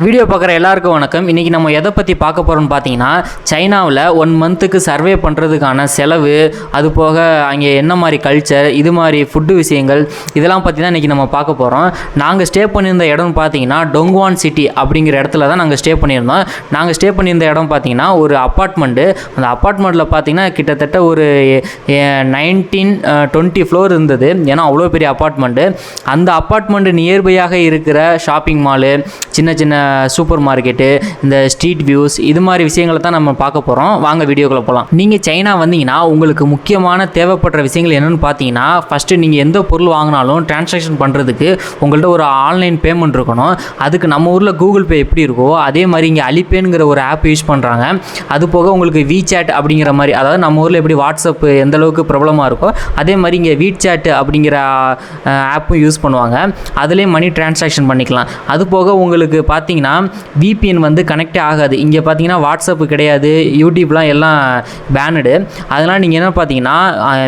Video பார்க்குற எல்லாருக்கும் வணக்கம். இன்றைக்கி நம்ம எதை பற்றி பார்க்க போகிறோம்னு பார்த்தீங்கன்னா, சைனாவில் 1 மந்த்துக்கு சர்வே பண்ணுறதுக்கான செலவு, அது போக அங்கே என்ன மாதிரி கல்ச்சர், இது மாதிரி ஃபுட்டு விஷயங்கள், இதெல்லாம் பற்றி தான் இன்றைக்கி நம்ம பார்க்க போகிறோம். நாங்கள் ஸ்டே பண்ணியிருந்த இடம்னு பார்த்தீங்கன்னா டொங்வான் சிட்டி அப்படிங்கிற இடத்துல தான் நாங்கள் ஸ்டே பண்ணியிருந்தோம். நாங்கள் ஸ்டே பண்ணியிருந்த இடம் பார்த்தீங்கன்னா ஒரு அப்பார்ட்மெண்ட்டு. அந்த அப்பார்ட்மெண்ட்டில் பார்த்தீங்கன்னா கிட்டத்தட்ட ஒரு 19-20 ஃப்ளோர் இருந்தது. ஏன்னா அவ்வளோ பெரிய அப்பார்ட்மெண்ட்டு. அந்த அப்பார்ட்மெண்ட்டு நியர்பையாக இருக்கிற ஷாப்பிங் மாலு, சின்ன சின்ன சூப்பர் மார்க்கெட்டு, இந்த ஸ்ட்ரீட் வியூஸ், இது மாதிரி விஷயங்களை தான் நம்ம பார்க்க போகிறோம். வாங்க வீடியோக்குள்ளே போகலாம். நீங்கள் சைனா வந்தீங்கன்னா உங்களுக்கு முக்கியமான தேவைப்படுற விஷயங்கள் என்னென்னு பார்த்தீங்கன்னா, ஃபஸ்ட்டு நீங்கள் எந்த பொருள் வாங்கினாலும் டிரான்சாக்ஷன் பண்ணுறதுக்கு உங்கள்கிட்ட ஒரு ஆன்லைன் பேமெண்ட் இருக்கணும். அதுக்கு நம்ம ஊரில் கூகுள் பே எப்படி இருக்கோ அதே மாதிரி இங்கே அலிபேங்கிற ஒரு ஆப் யூஸ் பண்ணுறாங்க. அது போக உங்களுக்கு விசாட் அப்படிங்கிற மாதிரி, அதாவது நம்ம ஊரில் எப்படி வாட்ஸ்அப் எந்த அளவுக்கு பிரபலமாக இருக்கோ அதே மாதிரி இங்கே விசாட் அப்படிங்கிற ஆப்பும் யூஸ் பண்ணுவாங்க. அதுலேயே மணி டிரான்சாக்ஷன் பண்ணிக்கலாம். அது போக உங்களுக்கு பார்த்தீங்கன்னா VPN வந்து கனெக்டே ஆகாது. இங்கே பார்த்தீங்கன்னா வாட்ஸ்அப் கிடையாது, யூடியூப்லாம் எல்லாம் பேனடு. அதனால் நீங்கள் என்ன பார்த்தீங்கன்னா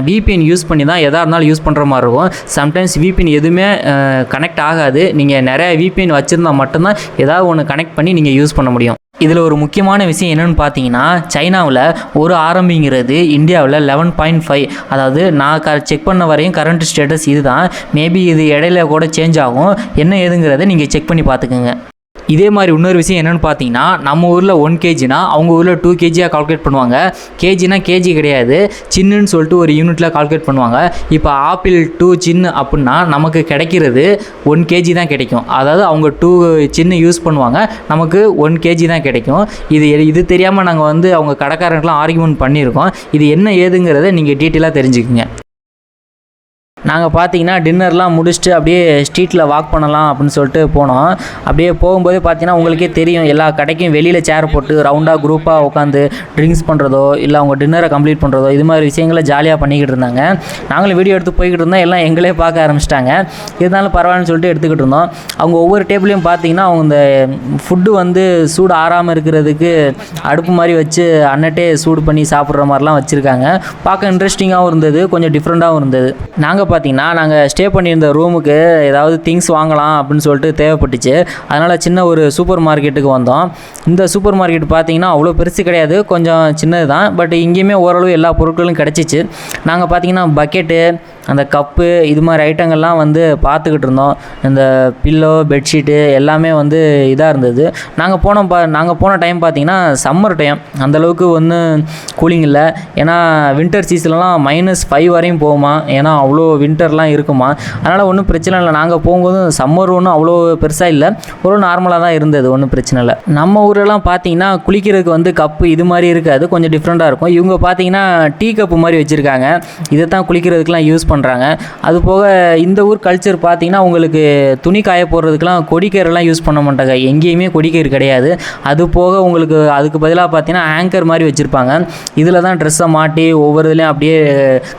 VPN யூஸ் பண்ணி தான் எதாக இருந்தாலும் யூஸ் பண்ணுற மாதிரி இருக்கும். சம்டைம்ஸ் VPN எதுவுமே கனெக்ட் ஆகாது. நீங்கள் நிறைய VPN வச்சுருந்தால் மட்டும்தான் ஏதாவது ஒன்று கனெக்ட் பண்ணி நீங்கள் யூஸ் பண்ண முடியும். இதில் ஒரு முக்கியமான விஷயம் என்னென்னு பார்த்தீங்கன்னா, சைனாவில் ஒரு RMBங்கிறது இந்தியாவில் 11.5. அதாவது நான் செக் பண்ண வரையும் கரண்ட் ஸ்டேட்டஸ் இது தான். மேபி இது இடையில கூட சேஞ்ச் ஆகும். என்ன ஏதுங்கிறத நீங்கள் செக் பண்ணி பார்த்துக்குங்க. இதே மாதிரி இன்னொரு விஷயம் என்னென்னு பார்த்தீங்கன்னா, நம்ம ஊரில் 1 kgனா அவங்க ஊரில் 2 kgயாக கால்குலேட் பண்ணுவாங்க. கேஜினா கேஜி கிடையாது, சின்னுன்னு சொல்லிட்டு ஒரு யூனிட்டில் கால்குலேட் பண்ணுவாங்க. இப்போ ஆப்பிள் 2 சின்னு அப்படின்னா நமக்கு கிடைக்கிறது 1 kg தான் கிடைக்கும். அதாவது அவங்க 2 சின்னு யூஸ் பண்ணுவாங்க, நமக்கு 1 kg தான் கிடைக்கும். இது தெரியாமல் நாங்கள் வந்து அவங்க கடைக்காரங்களாம் ஆர்கியூமெண்ட் பண்ணியிருக்கோம். இது என்ன ஏதுங்கிறத நீங்கள் டீட்டெயிலாக தெரிஞ்சுக்குங்க. நாங்கள் பார்த்தீங்கன்னா டின்னர்லாம் முடிச்சுட்டு அப்படியே ஸ்ட்ரீட்டில் வாக் பண்ணலாம் அப்படின்னு சொல்லிட்டு போனோம். அப்படியே போகும்போது பார்த்தீங்கன்னா உங்களுக்கே தெரியும், எல்லா கடைக்கும் வெளியில் சேர் போட்டு ரவுண்டாக குரூப்பாக உட்காந்து ட்ரிங்க்ஸ் பண்ணுறதோ இல்லை அவங்க டின்னரை கம்ப்ளீட் பண்ணுறதோ இது மாதிரி விஷயங்களை ஜாலியாக பண்ணிக்கிட்டு இருந்தாங்க. நாங்களும் வீடியோ எடுத்து போய்கிட்டு இருந்தோம். எல்லாம் எங்களே பார்க்க ஆரம்பிச்சிட்டாங்க. இருந்தாலும் பரவாயில்லன்னு சொல்லிட்டு எடுத்துக்கிட்டு இருந்தோம். அவங்க ஒவ்வொரு டேபிளையும் பார்த்தீங்கன்னா அவங்க இந்த ஃபுட்டு வந்து சூடு ஆறாமல் இருக்கிறதுக்கு அடுப்பு மாதிரி வச்சு அன்னட்டே சூடு பண்ணி சாப்பிட்ற மாதிரிலாம் வச்சுருக்காங்க. பார்க்க இன்ட்ரெஸ்டிங்காகவும் இருந்தது, கொஞ்சம் டிஃப்ரெண்ட்டாகவும் இருந்தது. நாங்கள் ஸ்டே பண்ணியிருந்த ரூமுக்கு ஏதாவது திங்ஸ் வாங்கலாம் அப்படின்னு சொல்லிட்டு தேவைப்பட்டுச்சு. அதனால் சின்ன ஒரு சூப்பர் மார்க்கெட்டுக்கு வந்தோம். இந்த சூப்பர் மார்க்கெட் பார்த்தீங்கன்னா அவ்வளோ பெருசு கிடையாது, கொஞ்சம் சின்னது தான். பட் இங்கேயுமே ஓரளவு எல்லா பொருட்களும் கிடச்சிச்சு. நாங்கள் பார்த்தீங்கன்னா பக்கெட்டு, அந்த கப்பு, இது மாதிரி ஐட்டங்கள்லாம் வந்து பார்த்துக்கிட்டு இருந்தோம். இந்த பில்லோ, பெட்ஷீட்டு எல்லாமே வந்து இதாக இருந்தது. நாங்கள் போன டைம் பார்த்தீங்கன்னா சம்மர் டைம், அந்தளவுக்கு ஒன்றும் கூலிங் இல்லை. ஏன்னா வின்டர் சீசன்லாம் -5 வரையும் போகுமா. ஏன்னா அவ்வளோ வின்டர்லாம் இருக்குமா. அதனால் ஒன்றும் பிரச்சனை இல்லை. நாங்கள் போகும்போது சம்மர் ஒன்றும் அவ்வளோ பெருசாக இல்லை, ஒரு நார்மலாக தான் இருந்தது, ஒன்றும் பிரச்சனை இல்லை. நம்ம ஊரெல்லாம் பார்த்தீங்கன்னா குளிக்கிறதுக்கு வந்து கப்பு இது மாதிரி இருக்காது, கொஞ்சம் டிஃப்ரெண்ட்டாக இருக்கும். இவங்க பார்த்தீங்கன்னா டீ கப்பு மாதிரி வச்சுருக்காங்க. இதை தான் குளிக்கிறதுக்கெலாம் யூஸ் பண்ணுறாங்க. அது போக இந்த ஊர் கல்ச்சர் பார்த்தீங்கன்னா உங்களுக்கு துணி காய போடுறதுக்கெலாம் கொடிக்கயிறெல்லாம் யூஸ் பண்ண மாட்டாங்க. எங்கேயுமே கொடிக்கயிறு கிடையாது. அது போக உங்களுக்கு அதுக்கு பதிலாக பார்த்தீங்கன்னா ஆங்கர் மாதிரி வச்சுருப்பாங்க. இதில் தான் ட்ரெஸ்ஸை மாட்டி ஒவ்வொரு இதுலேயும் அப்படியே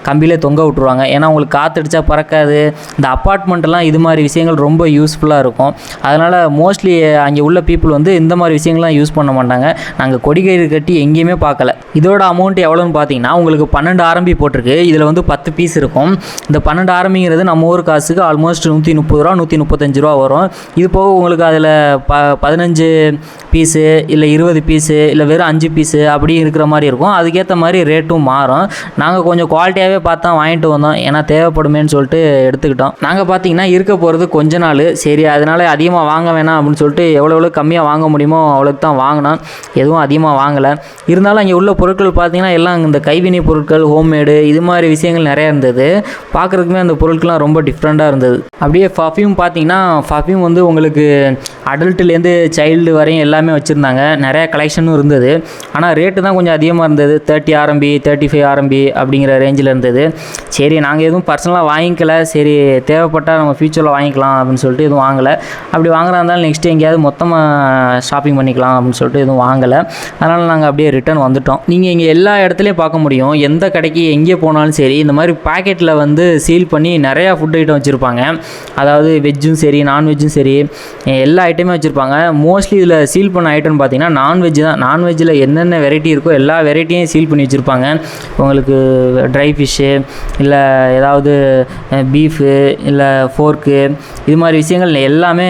கம்பியிலே தொங்க விட்ருவாங்க. ஏன்னா உங்களுக்கு காற்றடிச்சா பறக்காது. இந்த அப்பார்ட்மெண்ட்டெல்லாம் இது மாதிரி விஷயங்கள் ரொம்ப யூஸ்ஃபுல்லாக இருக்கும். அதனால் மோஸ்ட்லி அங்கே உள்ள பீப்புள் வந்து இந்த மாதிரி விஷயங்கள்லாம் யூஸ் பண்ண மாட்டாங்க. நாங்கள் கொடிக்கயிறு கட்டி எங்கேயுமே பார்க்கல. இதோட அமௌண்ட் எவ்வளோன்னு பார்த்தீங்கன்னா உங்களுக்கு 12 RMB போட்டிருக்கு. இதில் வந்து 10 பீஸ் இருக்கும். இந்த 12 RMBங்கிறது நம்ம ஊர் காசுக்கு ஆல்மோஸ்ட் 130 ரூபா 135 ரூபா வரும். இது போக உங்களுக்கு அதில் 15 பீஸு இல்லை 20 பீஸு இல்லை வெறும் 5 பீஸு அப்படி இருக்கிற மாதிரி இருக்கும். அதுக்கேற்ற மாதிரி ரேட்டும் மாறும். நாங்கள் கொஞ்சம் குவாலிட்டியாகவே பார்த்தா வாங்கிட்டு வந்தோம். ஏன்னா தேவைப்படுமேன்னு சொல்லிட்டு எடுத்துக்கிட்டோம். நாங்கள் பார்த்தீங்கன்னா இருக்க போகிறது கொஞ்ச நாள், சரி அதனால் அதிகமாக வாங்க வேணாம் அப்படின்னு சொல்லிட்டு எவ்வளோ கம்மியாக வாங்க முடியுமோ அவ்வளோக்கு தான் வாங்கினோம். எதுவும் அதிகமாக வாங்கலை. இருந்தாலும் அங்கே உள்ள பொருட்கள் பார்த்தீங்கன்னா எல்லாம் இந்த கைவினை பொருட்கள், ஹோம்மேடு, இது மாதிரி விஷயங்கள் நிறையா இருந்தது. பார்க்குறதுக்குமே அந்த பொருட்கள்லாம் ரொம்ப டிஃப்ரெண்ட்டாக இருந்தது. அப்படியே பர்ஃப்யூம் பார்த்தீங்கன்னா பர்ஃப்யூம் வந்து உங்களுக்கு அடல்ட்லேருந்து சைல்டு வரையும் எல்லாமே வச்சுருந்தாங்க. நிறையா கலெக்ஷனும் இருந்தது. ஆனால் ரேட்டு தான் கொஞ்சம் அதிகமாக இருந்தது. 30 RMB 35 RMB அப்படிங்கிற ரேஞ்சில் இருந்தது. சரி நாங்கள் எதுவும் பர்சனலாக வாங்கிக்கல, சரி தேவைப்பட்டால் நம்ம ஃப்யூச்சரில் வாங்கிக்கலாம் அப்படின்னு சொல்லிட்டு எதுவும் வாங்கலை. அப்படி வாங்குறா இருந்தாலும் நெக்ஸ்ட்டு எங்கேயாவது மொத்தமாக ஷாப்பிங் பண்ணிக்கலாம் அப்படின்னு சொல்லிட்டு எதுவும் வாங்கலை. அதனால் நாங்கள் அப்படியே ரிட்டர்ன் வந்துட்டோம். நீங்கள் இங்கே எல்லா இடத்துலையும் பார்க்க முடியும். எந்த கடைக்கு எங்கே போனாலும் சரி இந்த மாதிரி பாக்கெட்டில் வந்து சீல் பண்ணி நிறையா ஃபுட் ஐட்டம் வச்சுருப்பாங்க. அதாவது வெஜ்ஜும் சரி நான்வெஜ்ஜும் சரி எல்லா ஐட்டமே வச்சுருப்பாங்க. மோஸ்ட்லி இதில் சீல் பண்ண ஐட்டம்னு பார்த்தீங்கன்னா நான்வெஜ் தான். நான்வெஜ்ஜில் என்னென்ன வெரைட்டி இருக்கோ எல்லா வெரைட்டியும் சீல் பண்ணி வச்சுருப்பாங்க. உங்களுக்கு ட்ரை ஃபிஷ்ஷு இல்லை ஏதாவது பீஃபு இல்லை ஃபோர்க்கு இது மாதிரி விஷயங்கள் எல்லாமே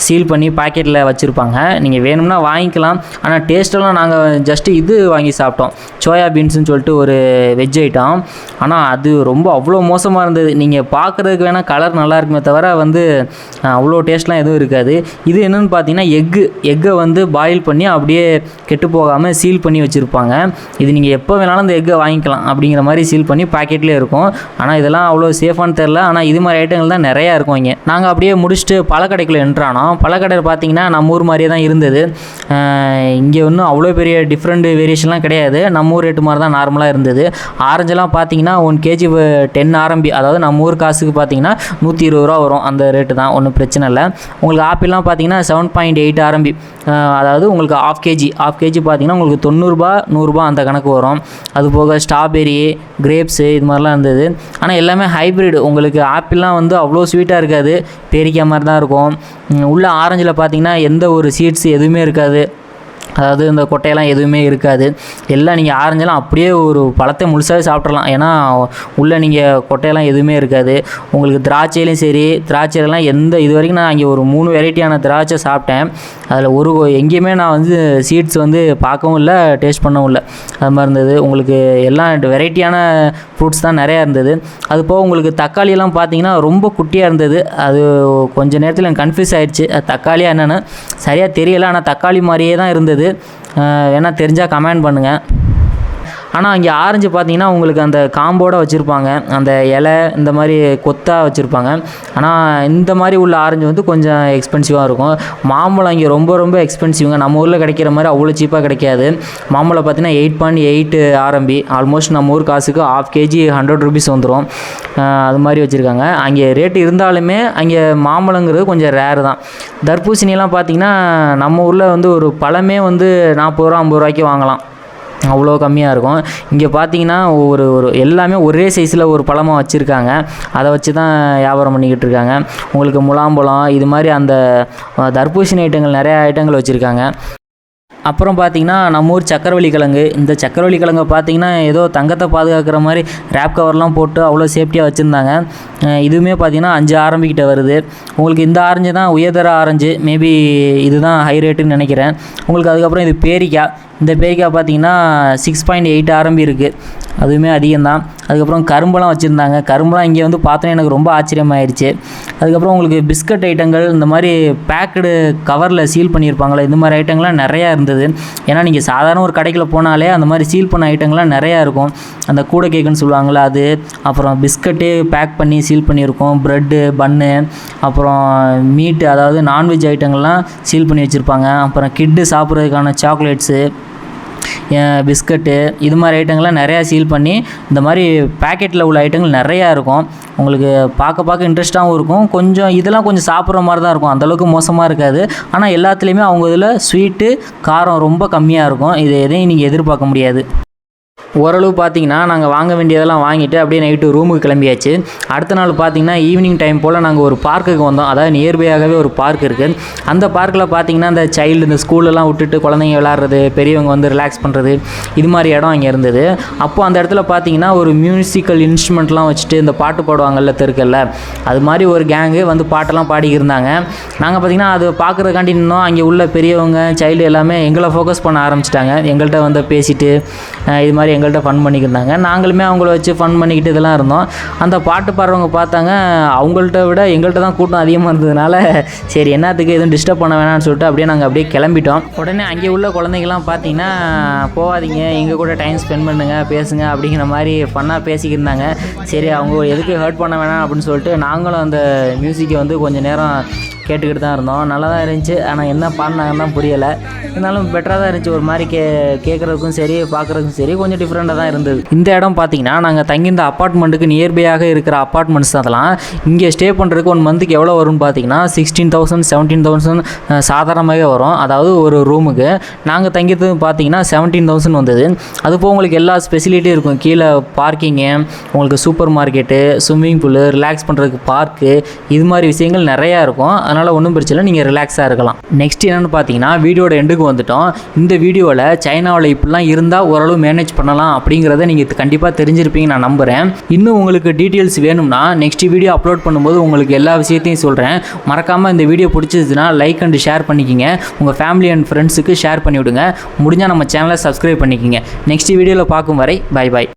சீல் பண்ணி பாக்கெட்டில் வச்சுருப்பாங்க. நீங்கள் வேணும்னா வாங்கிக்கலாம். ஆனால் டேஸ்ட்டெல்லாம் நாங்கள் ஜஸ்ட்டு இது வாங்கி சாப்பிட்டோம், சோயா பீன்ஸுன்னு சொல்லிட்டு ஒரு வெஜ் ஐட்டம். ஆனால் அது ரொம்ப அவ்வளோ மோசமாக இருந்தது. நீங்கள் பார்க்குறதுக்கு வேணால் கலர் நல்லா இருக்குமே தவிர வந்து அவ்வளோ டேஸ்ட்லாம் எதுவும் இருக்காது. இது என்னென்னு பார்த்தீங்கன்னா எக்கை வந்து பாயில் பண்ணி அப்படியே கெட்டு போகாமல் சீல் பண்ணி வச்சுருப்பாங்க. இது நீங்கள் எப்போ வேணாலும் அந்த எக்கை வாங்கிக்கலாம் அப்படிங்கிற மாதிரி சீல் பண்ணி பாக்கெட்லேயே இருக்கும். ஆனால் இதெல்லாம் அவ்வளோ சேஃபானு தெரில. ஆனால் இது மாதிரி ஐட்டங்கள் தான் நிறையா இருக்கும் இங்கே. நாங்கள் அப்படியே முடிச்சுட்டு பழக்கடைக்குள்ளே என்ட்ரானோம். பழக்கடையில் பார்த்தீங்கன்னா நம்ம ஊர் மாதிரியே தான் இருந்தது. இங்கே ஒன்றும் அவ்வளோ பெரிய டிஃப்ரெண்ட் வேரியேஷன்லாம் கிடையாது. நம்ம ஊர் ரேட்டு மாதிரி தான் நார்மலாக இருந்தது. ஆரஞ்செல்லாம் பார்த்தீங்கன்னா 1 kg 10 RMB, அதாவது நம்ம ஊர் காசுக்கு பார்த்தீங்கன்னா 120 ரூபா வரும். அந்த ரேட்டு தான், ஒன்றும் பிரச்சனை இல்லை. உங்களுக்கு ஆப்பிள்லாம் பார்த்தீங்கன்னா 7.8 RMB, அதாவது உங்களுக்கு ½ kg பார்த்தீங்கன்னா உங்களுக்கு 90 ரூபா 100 ரூபா அந்த கணக்கு வரும். அது போக ஸ்ட்ராபெரி, கிரேப்ஸு இது மாதிரிலாம் இருந்தது. ஆனால் எல்லாமே ஹைப்ரிட். உங்களுக்கு ஆப்பிள்லாம் வந்து அவ்வளோ ஸ்வீட்டாக இருக்காது, பேரிக்காய் மாதிரி தான் இருக்கும். உள்ள ஆரஞ்சில் பார்த்தீங்கன்னா எந்த ஒரு சீட்ஸ் எதுவுமே இருக்காது, அதாவது இந்த கொட்டையெல்லாம் எதுவுமே இருக்காது. எல்லாம் நீங்கள் ஆரஞ்செல்லாம் அப்படியே ஒரு பழத்தை முழுசாகவே சாப்பிட்றலாம். ஏன்னா உள்ளே நீங்கள் கொட்டையெல்லாம் எதுவுமே இருக்காது. உங்களுக்கு திராட்சையிலையும் சரி, திராட்சையிலலாம் இது வரைக்கும் நான் அங்கே ஒரு 3 வெரைட்டியான திராட்சை சாப்பிட்டேன். அதில் எங்கேயுமே நான் வந்து சீட்ஸ் வந்து பார்க்கவும் இல்லை, டேஸ்ட் பண்ணவும் இல்லை. அது மாதிரி இருந்தது. உங்களுக்கு எல்லாம் வெரைட்டியான ஃப்ரூட்ஸ் தான் நிறையா இருந்தது. அது போக உங்களுக்கு தக்காளியெல்லாம் பார்த்தீங்கன்னா ரொம்ப குட்டியாக இருந்தது. அது கொஞ்சம் நேரத்தில் எனக்கு கன்ஃபியூஸ் ஆகிடுச்சு, அது தக்காளியாக என்னென்னு சரியாக தெரியலை. ஆனால் தக்காளி மாதிரியே தான் இருந்தது. வேணா தெரிஞ்சால் கமெண்ட் பண்ணுங்கள். ஆனால் அங்கே ஆரஞ்சு பார்த்தீங்கன்னா உங்களுக்கு அந்த காம்போடு வச்சுருப்பாங்க, அந்த இலை இந்த மாதிரி கொத்தாக வச்சுருப்பாங்க. ஆனால் இந்த மாதிரி உள்ள ஆரஞ்சு வந்து கொஞ்சம் எக்ஸ்பென்சிவாக இருக்கும். மாம்பழம் இங்கே ரொம்ப ரொம்ப எக்ஸ்பென்சிவ்ங்க. நம்ம ஊரில் கிடைக்கிற மாதிரி அவ்வளோ சீப்பாக கிடைக்காது. மாம்பழம் பார்த்தீங்கன்னா 8.8 RMB, ஆல்மோஸ்ட் நம்ம ஊர் காசுக்கு ½ kg 100 rupees வந்துடும். அது மாதிரி வச்சுருக்காங்க. அங்கே ரேட்டு இருந்தாலுமே அங்கே மாம்பழங்கிறது கொஞ்சம் ரேரு தான். தர்பூசணியெல்லாம் பார்த்தீங்கன்னா நம்ம ஊரில் வந்து ஒரு பழமே வந்து 40 ரூபா 50 ரூபாய்க்கு வாங்கலாம், அவ்வளோ கம்மியாக இருக்கும். இங்கே பார்த்தீங்கன்னா ஒரு எல்லாமே ஒரே சைஸில் ஒரு பழமாக வச்சுருக்காங்க. அதை வச்சு தான் வியாபாரம் பண்ணிக்கிட்டு இருக்காங்க. உங்களுக்கு முலாம்பழம் இது மாதிரி அந்த தர்பூசணி ஐட்டங்கள் நிறையா ஐட்டங்கள் வச்சுருக்காங்க. அப்புறம் பார்த்தீங்கன்னா நம்ம ஊர் சக்கரவள்ளி கிழங்கு. இந்த சக்கரவள்ளி கிழங்கை பார்த்தீங்கன்னா ஏதோ தங்கத்தை பாதுகாக்கிற மாதிரி ரேப் கவர்லாம் போட்டு அவ்வளோ சேஃப்டியாக வச்சுருந்தாங்க. இதுவுமே பார்த்தீங்கன்னா 5 RMB கிட்ட வருது. உங்களுக்கு இந்த ஆரஞ்சு தான் உயர்தர ஆரஞ்சு, மேபி இதுதான் ஹை ரேட்டுன்னு நினைக்கிறேன். உங்களுக்கு அதுக்கப்புறம் இது பேரிக்காய். இந்த பேரிக்காய் பார்த்தீங்கன்னா 6.8 RMB இருக்குது, அதுவுமே அதிகம்தான். அதுக்கப்புறம் கரும்பெல்லாம் வச்சுருந்தாங்க. கரும்பெல்லாம் இங்கே வந்து பார்த்தோன்னே எனக்கு ரொம்ப ஆச்சரியமாயிடுச்சு. அதுக்கப்புறம் உங்களுக்கு பிஸ்கட் ஐட்டங்கள் இந்த மாதிரி பேக்கடு கவரில் சீல் பண்ணியிருப்பாங்களே, இந்த மாதிரி ஐட்டங்கள்லாம் நிறையா இருந்தது. ஏன்னா நீங்கள் சாதாரண ஒரு கடைக்குள்ள போனாலே அந்த மாதிரி சீல் பண்ண ஐட்டங்கள்லாம் நிறையா இருக்கும். அந்த கூடை கேக்குன்னு சொல்லுவாங்களே அது, அப்புறம் பிஸ்கட்டு பேக் பண்ணி சீல் பண்ணியிருக்கோம், ப்ரெட்டு பன்னு, அப்புறம் மீட்டு அதாவது நான்வெஜ் ஐட்டங்கள்லாம் சீல் பண்ணி வச்சுருப்பாங்க. அப்புறம் கிட்டு சாப்பிட்றதுக்கான சாக்லேட்ஸு, பிஸ்கட்டு இது மாதிரி ஐட்டங்கள்லாம் நிறையா சீல் பண்ணி இந்த மாதிரி பேக்கெட்டில் உள்ள ஐட்டங்கள் நிறையா இருக்கும். உங்களுக்கு பார்க்க இன்ட்ரெஸ்ட்டாகவும் இருக்கும். இதெல்லாம் கொஞ்சம் சாப்பிட்ற மாதிரி தான் இருக்கும், அந்தளவுக்கு மோசமாக இருக்காது. ஆனால் எல்லாத்துலேயுமே அவங்க இதில் ஸ்வீட்டு காரம் ரொம்ப கம்மியாக இருக்கும். இது எதையும் நீங்கள் எதிர்பார்க்க முடியாது. ஓரளவு பார்த்தீங்கன்னா நாங்கள் வாங்க வேண்டியதெல்லாம் வாங்கிட்டு அப்படியே நைட்டு ரூமுக்கு கிளம்பியாச்சு. அடுத்த நாள் பார்த்தீங்கன்னா ஈவினிங் டைம் போல் நாங்கள் ஒரு பார்க்குக்கு வந்தோம். அதாவது நியர்பையாகவே ஒரு பார்க் இருக்குது. அந்த பார்க்கில் பார்த்தீங்கன்னா இந்த இந்த ஸ்கூலெல்லாம் விட்டுட்டு குழந்தைங்க விளாட்றது, பெரியவங்க வந்து ரிலாக்ஸ் பண்ணுறது, இது மாதிரி இடம் அங்கே இருந்தது. அப்போது அந்த இடத்துல பார்த்தீங்கன்னா ஒரு மியூசிக்கல் இன்ஸ்ட்ருமெண்ட்லாம் வச்சுட்டு இந்த பாட்டு பாடுவாங்கல்ல தெருக்கல்ல, அது மாதிரி ஒரு கேங்கு வந்து பாட்டெல்லாம் பாடிக்கிருந்தாங்க. நாங்கள் பார்த்தீங்கன்னா அது பார்க்குறதுக்காண்டி நின்னோம். அங்கே உள்ள பெரியவங்க சைல்டு எல்லாமே எங்களை ஃபோக்கஸ் பண்ண ஆரம்பிச்சிட்டாங்க. எங்கள்கிட்ட வந்து பேசிட்டு இது மாதிரி எங்கள்கிட்ட ஃபன் பண்ணிக்கிருந்தாங்க. நாங்களுமே அவங்கள வச்சு ஃபன் பண்ணிக்கிட்டு இதெல்லாம் இருந்தோம். அந்த பாட்டு பாடுறவங்க பார்த்தாங்க, அவங்கள்ட்ட விட எங்கள்கிட்ட தான் கூட்டம் அதிகமாக இருந்ததுனால சரி என்னத்துக்கு எதுவும் டிஸ்டர்ப் பண்ண வேணாம்னு சொல்லிட்டு அப்படியே கிளம்பிட்டோம். உடனே அங்கே உள்ள குழந்தைங்கள்லாம் பார்த்தீங்கன்னா போகாதீங்க, எங்கள் கூட டைம் ஸ்பெண்ட் பண்ணுங்கள், பேசுங்க அப்படிங்கிற மாதிரி ஃபன்னாக பேசிக்கிருந்தாங்க. சரி அவங்க எதுக்கு ஹர்ட் பண்ண வேணாம் அப்படின்னு சொல்லிட்டு நாங்களும் அந்த மியூசிக்கை வந்து கொஞ்சம் நேரம் கேட்டுக்கிட்டு தான் இருந்தோம். நல்லா தான் இருந்துச்சு. ஆனால் என்ன பாடினாங்கன்னு தான் புரியலை. இருந்தாலும் பெட்டராக தான் இருந்துச்சு. ஒரு மாதிரி கேட்குறதுக்கும் சரி பார்க்குறதுக்கும் சரி கொஞ்சம் டிஃப்ரெண்ட்டாக தான் இருந்தது. இந்த இடம் பார்த்தீங்கன்னா நாங்கள் தங்கியிருந்த அப்பார்ட்மெண்ட்டுக்கு நியர்பையாக இருக்கிற அப்பார்ட்மெண்ட்ஸ் அதெல்லாம். இங்கே ஸ்டே பண்ணுறதுக்கு 1 மந்த்துக்கு எவ்வளோ வரும்னு பார்த்தீங்கன்னா 16,000 17,000 சாதாரணமாகவே வரும். அதாவது ஒரு ரூமுக்கு நாங்கள் தங்கியது பார்த்தீங்கன்னா 17,000 வந்தது. அதுபோக உங்களுக்கு எல்லா ஃபெசிலிட்டியும் இருக்கும். கீழே பார்க்கிங்கு, உங்களுக்கு super market, swimming pool, relax பண்ணுறதுக்கு பார்க்கு, இது மாதிரி விஷயங்கள் நிறையா இருக்கும். அதனால் ஒன்றும் பிரச்சனை இல்லை, நீங்கள் ரிலாக்ஸாக இருக்கலாம். நெக்ஸ்ட் என்னென்னு பார்த்தீங்கன்னா வீடியோட எண்டுக்கு வந்துட்டோம். இந்த வீடியோவில் சைனாவில் இப்படிலாம் இருந்தால் ஓரளவு மேனேஜ் பண்ணலாம் அப்படிங்கிறத நீங்கள் கண்டிப்பாக தெரிஞ்சிருப்பீங்க நான் நம்புகிறேன். இன்னும் உங்களுக்கு டீட்டெயில்ஸ் வேணும்னா நெக்ஸ்ட் வீடியோ அப்லோட் பண்ணும்போது உங்களுக்கு எல்லா விஷயத்தையும் சொல்கிறேன். மறக்காமல் இந்த வீடியோ பிடிச்சதுன்னா லைக் அண்ட் ஷேர் பண்ணிக்கிங்க. உங்கள் ஃபேமிலி அண்ட் ஃப்ரெண்ட்ஸுக்கு ஷேர் பண்ணிவிடுங்க. முடிஞ்சால் நம்ம சேனலை சப்ஸ்கிரைப் பண்ணிக்கிங்க. நெக்ஸ்ட் வீடியோவில் பார்க்கும் வரை பை பாய்.